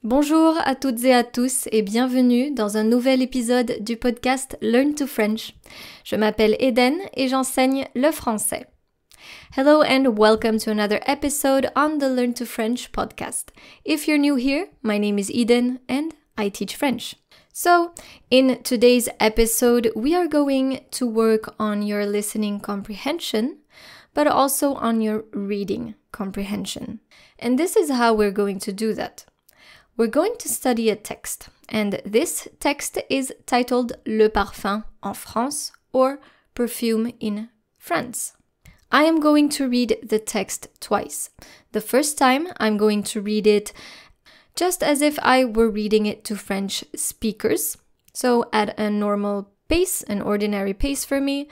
Bonjour à toutes et à tous et bienvenue dans un nouvel épisode du podcast Learn to French. Je m'appelle Eden et j'enseigne le français. Hello and welcome to another episode on the Learn to French podcast. If you're new here, my name is Eden and I teach French. So, in today's episode, we are going to work on your listening comprehension, but also on your reading comprehension. And this is how we're going to do that. We're going to study a text, and this text is titled Le Parfum en France or Perfume in France. I am going to read the text twice. The first time I'm going to read it just as if I were reading it to French speakers, so at a normal pace, an ordinary pace for me,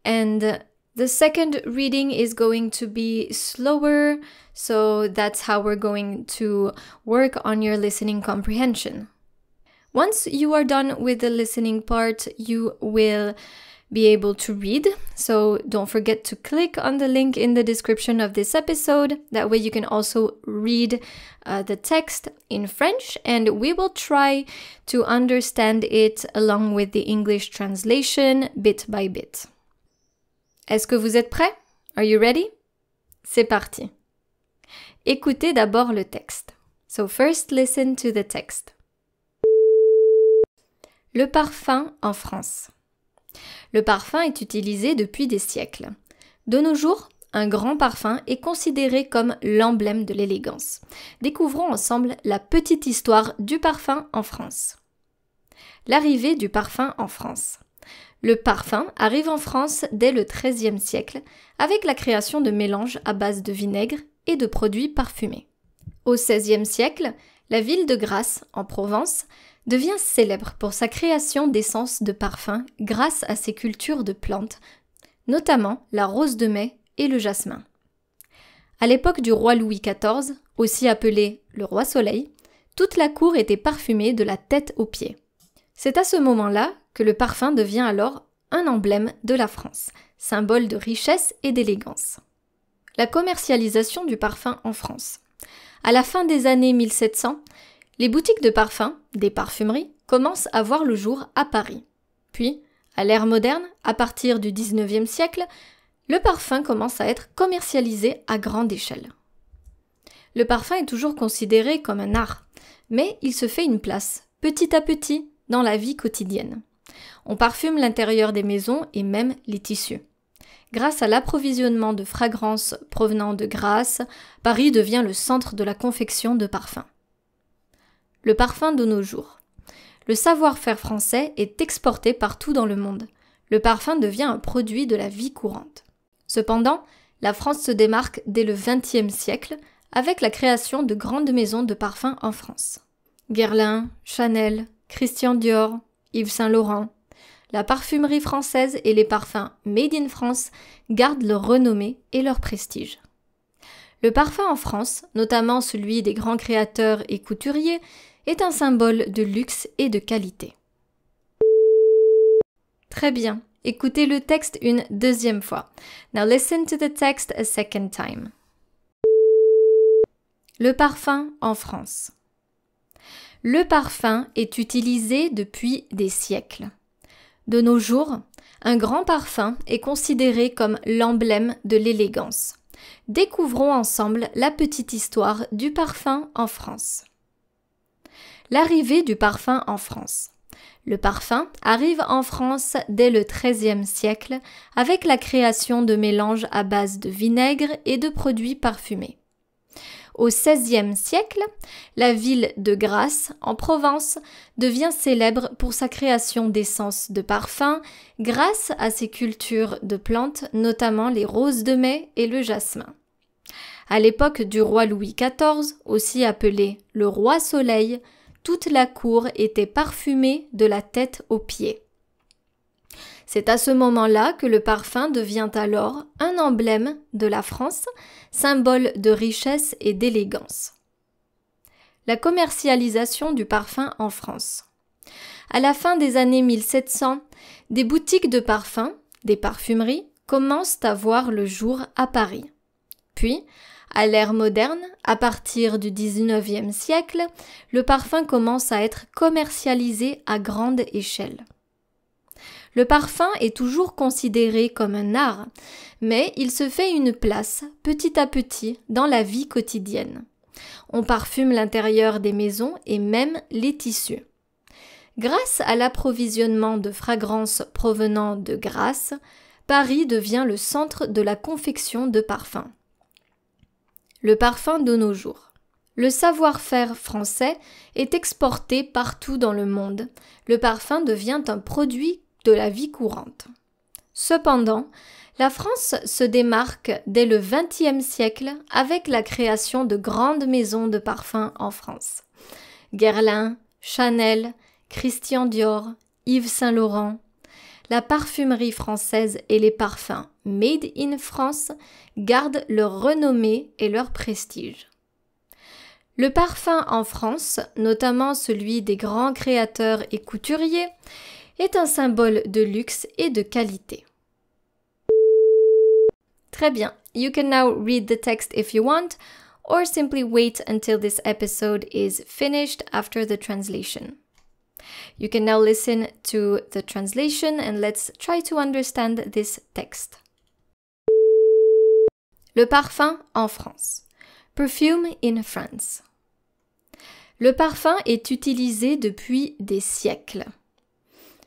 and the second reading is going to be slower, so that's how we're going to work on your listening comprehension. Once you are done with the listening part, you will be able to read, so don't forget to click on the link in the description of this episode. That way you can also read the text in French, and we will try to understand it along with the English translation bit by bit. Est-ce que vous êtes prêts? Are you ready? C'est parti. Écoutez d'abord le texte. So first listen to the text. Le parfum en France. Le parfum est utilisé depuis des siècles. De nos jours, un grand parfum est considéré comme l'emblème de l'élégance. Découvrons ensemble la petite histoire du parfum en France. L'arrivée du parfum en France. Le parfum arrive en France dès le XIIIe siècle avec la création de mélanges à base de vinaigre et de produits parfumés. Au XVIe siècle, la ville de Grasse, en Provence, devient célèbre pour sa création d'essences de parfum grâce à ses cultures de plantes, notamment la rose de mai et le jasmin. À l'époque du roi Louis XIV, aussi appelé le roi Soleil, toute la cour était parfumée de la tête aux pieds. C'est à ce moment-là que le parfum devient alors un emblème de la France, symbole de richesse et d'élégance. La commercialisation du parfum en France. À la fin des années 1700, les boutiques de parfums, des parfumeries, commencent à voir le jour à Paris. Puis, à l'ère moderne, à partir du XIXe siècle, le parfum commence à être commercialisé à grande échelle. Le parfum est toujours considéré comme un art, mais il se fait une place, petit à petit, dans la vie quotidienne. On parfume l'intérieur des maisons et même les tissus. Grâce à l'approvisionnement de fragrances provenant de Grasse, Paris devient le centre de la confection de parfums. Le parfum de nos jours. Le savoir-faire français est exporté partout dans le monde. Le parfum devient un produit de la vie courante. Cependant, la France se démarque dès le XXe siècle avec la création de grandes maisons de parfums en France. Guerlain, Chanel, Christian Dior, Yves Saint Laurent. La parfumerie française et les parfums made in France gardent leur renommée et leur prestige. Le parfum en France, notamment celui des grands créateurs et couturiers, est un symbole de luxe et de qualité. Très bien, écoutez le texte une deuxième fois. Now listen to the text a second time. Le parfum en France. Le parfum est utilisé depuis des siècles. De nos jours, un grand parfum est considéré comme l'emblème de l'élégance. Découvrons ensemble la petite histoire du parfum en France. L'arrivée du parfum en France. Le parfum arrive en France dès le XIIIe siècle avec la création de mélanges à base de vinaigre et de produits parfumés. Au XVIe siècle, la ville de Grasse, en Provence, devient célèbre pour sa création d'essences de parfum grâce à ses cultures de plantes, notamment les roses de mai et le jasmin. À l'époque du roi Louis XIV, aussi appelé le roi Soleil, toute la cour était parfumée de la tête aux pieds. C'est à ce moment-là que le parfum devient alors un emblème de la France, symbole de richesse et d'élégance. La commercialisation du parfum en France. À la fin des années 1700, des boutiques de parfums, des parfumeries, commencent à voir le jour à Paris. Puis, À l'ère moderne, à partir du XIXe siècle, le parfum commence à être commercialisé à grande échelle. Le parfum est toujours considéré comme un art, mais il se fait une place petit à petit dans la vie quotidienne. On parfume l'intérieur des maisons et même les tissus. Grâce à l'approvisionnement de fragrances provenant de Grasse, Paris devient le centre de la confection de parfums. Le parfum de nos jours. Le savoir-faire français est exporté partout dans le monde. Le parfum devient un produit de la vie courante. Cependant, la France se démarque dès le XXe siècle avec la création de grandes maisons de parfums en France. Guerlain, Chanel, Christian Dior, Yves Saint Laurent. La parfumerie française et les parfums made in France gardent leur renommée et leur prestige. Le parfum en France, notamment celui des grands créateurs et couturiers, est un symbole de luxe et de qualité. Très bien. You can now read the text if you want, or simply wait until this episode is finished after the translation. You can now listen to the translation and let's try to understand this text. Le parfum en France. Perfume in France. Le parfum est utilisé depuis des siècles.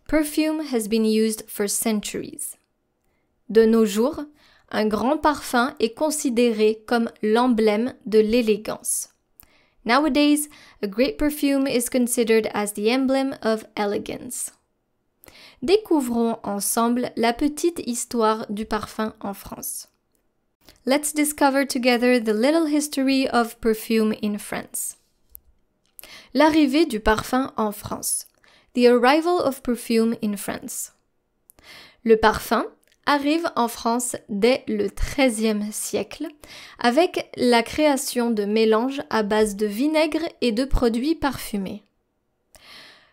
Perfume has been used for centuries. De nos jours, un grand parfum est considéré comme l'emblème de l'élégance. Nowadays, a great perfume is considered as the emblem of elegance. Découvrons ensemble la petite histoire du parfum en France. Let's discover together the little history of perfume in France. L'arrivée du parfum en France. The arrival of perfume in France. Le parfum arrive en France dès le XIIIe siècle avec la création de mélanges à base de vinaigre et de produits parfumés.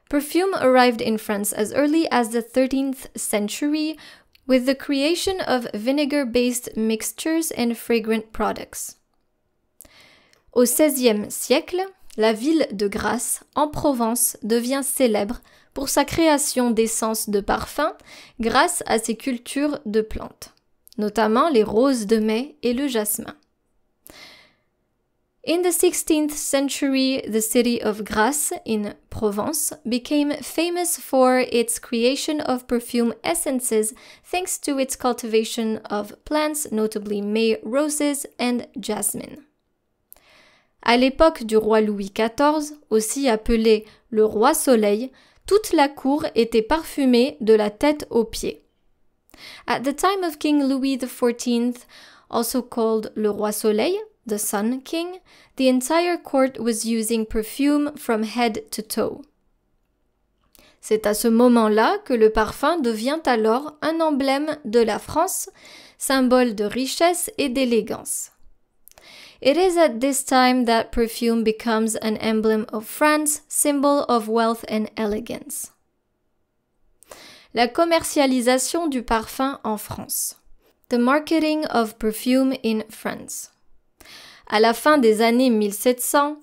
Perfume arrived in France as early as the 13th century with the creation of vinegar-based mixtures and fragrant products. Au XVIe siècle, la ville de Grasse, en Provence, devient célèbre pour sa création d'essences de parfum grâce à ses cultures de plantes, notamment les roses de mai et le jasmin. In the 16th century, the city of Grasse in Provence became famous for its creation of perfume essences thanks to its cultivation of plants, notably May roses and jasmine. À l'époque du roi Louis XIV, aussi appelé le roi Soleil, toute la cour était parfumée de la tête aux pieds. At the time of King Louis XIV, also called le roi Soleil, the Sun King, the entire court was using perfume from head to toe. C'est à ce moment-là que le parfum devient alors un emblème de la France, symbole de richesse et d'élégance. It is at this time that perfume becomes an emblem of France, symbol of wealth and elegance. La commercialisation du parfum en France. The marketing of perfume in France. À la fin des années 1700,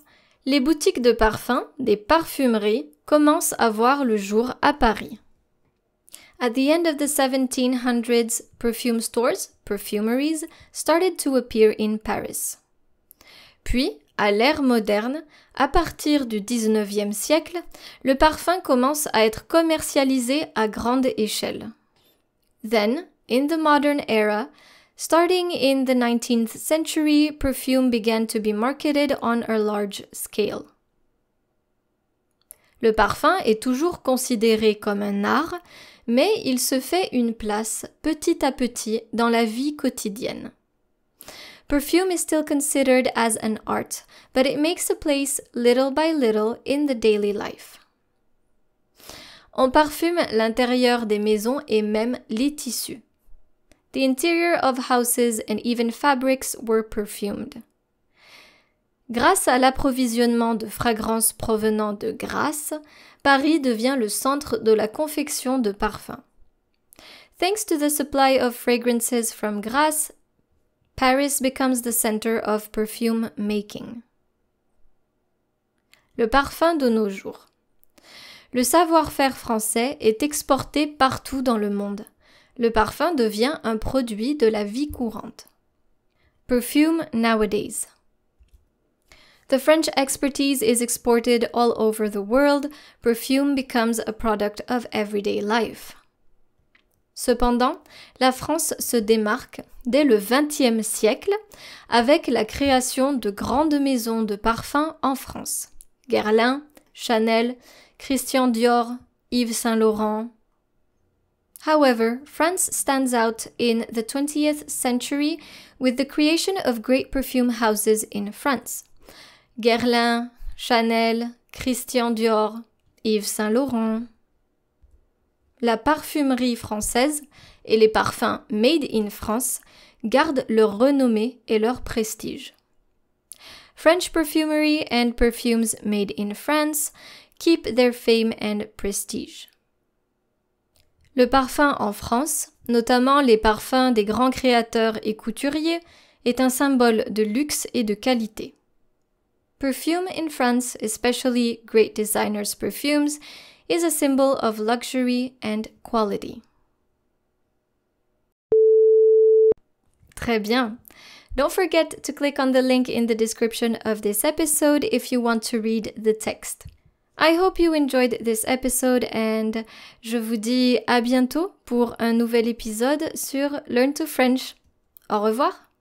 les boutiques de parfums, des parfumeries, commencent à voir le jour à Paris. At the end of the 1700s, perfume stores, perfumeries, started to appear in Paris. Puis, à l'ère moderne, à partir du XIXe siècle, le parfum commence à être commercialisé à grande échelle. Then, in the modern era, starting in the 19th century, perfume began to be marketed on a large scale. Le parfum est toujours considéré comme un art, mais il se fait une place petit à petit dans la vie quotidienne. Perfume is still considered as an art, but it makes a place little by little in the daily life. On parfume l'intérieur des maisons et même les tissus. The interior of houses and even fabrics were perfumed. Grâce à l'approvisionnement de fragrances provenant de Grasse, Paris devient le centre de la confection de parfums. Thanks to the supply of fragrances from Grasse, Paris becomes the center of perfume making. Le parfum de nos jours. Le savoir-faire français est exporté partout dans le monde. Le parfum devient un produit de la vie courante. Perfume nowadays. The French expertise is exported all over the world. Perfume becomes a product of everyday life. Cependant, la France se démarque dès le XXe siècle avec la création de grandes maisons de parfums en France. Guerlain, Chanel, Christian Dior, Yves Saint Laurent. However, France stands out in the 20th century with the creation of great perfume houses in France. Guerlain, Chanel, Christian Dior, Yves Saint Laurent. La parfumerie française et les parfums made in France gardent leur renommée et leur prestige. French perfumery and perfumes made in France keep their fame and prestige. Le parfum en France, notamment les parfums des grands créateurs et couturiers, est un symbole de luxe et de qualité. Perfume in France, especially great designers' perfumes, is a symbol of luxury and quality. Très bien. Don't forget to click on the link in the description of this episode if you want to read the text. I hope you enjoyed this episode and je vous dis à bientôt pour un nouvel épisode sur Learn to French. Au revoir!